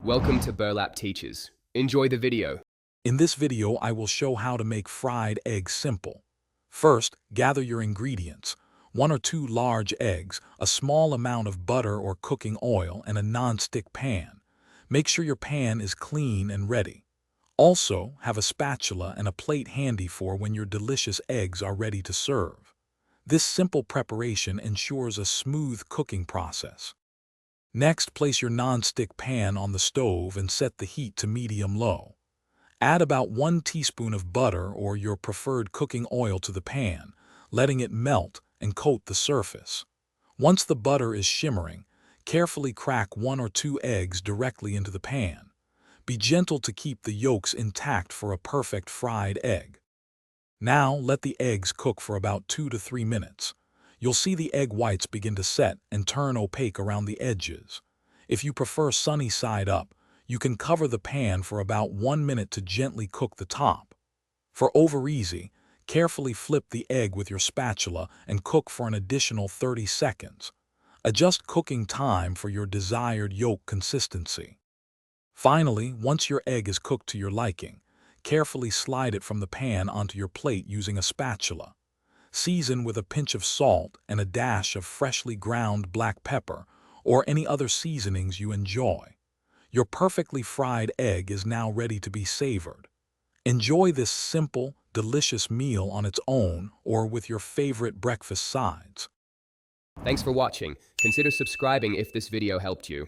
Welcome to Burlap Teachers. Enjoy the video. In this video, I will show how to make fried eggs simple. First, gather your ingredients. 1 or 2 large eggs, a small amount of butter or cooking oil, and a non-stick pan. Make sure your pan is clean and ready. Also, have a spatula and a plate handy for when your delicious eggs are ready to serve. This simple preparation ensures a smooth cooking process. Next, place your non-stick pan on the stove and set the heat to medium-low. Add about 1 teaspoon of butter or your preferred cooking oil to the pan, letting it melt and coat the surface. Once the butter is shimmering, carefully crack 1 or 2 eggs directly into the pan. Be gentle to keep the yolks intact for a perfect fried egg. Now, let the eggs cook for about 2 to 3 minutes. You'll see the egg whites begin to set and turn opaque around the edges. If you prefer sunny side up, you can cover the pan for about 1 minute to gently cook the top. For over easy, carefully flip the egg with your spatula and cook for an additional 30 seconds. Adjust cooking time for your desired yolk consistency. Finally, once your egg is cooked to your liking, carefully slide it from the pan onto your plate using a spatula. Season with a pinch of salt and a dash of freshly ground black pepper or any other seasonings you enjoy. Your perfectly fried egg is now ready to be savored. Enjoy this simple, delicious meal on its own or with your favorite breakfast sides. Thanks for watching. Consider subscribing if this video helped you.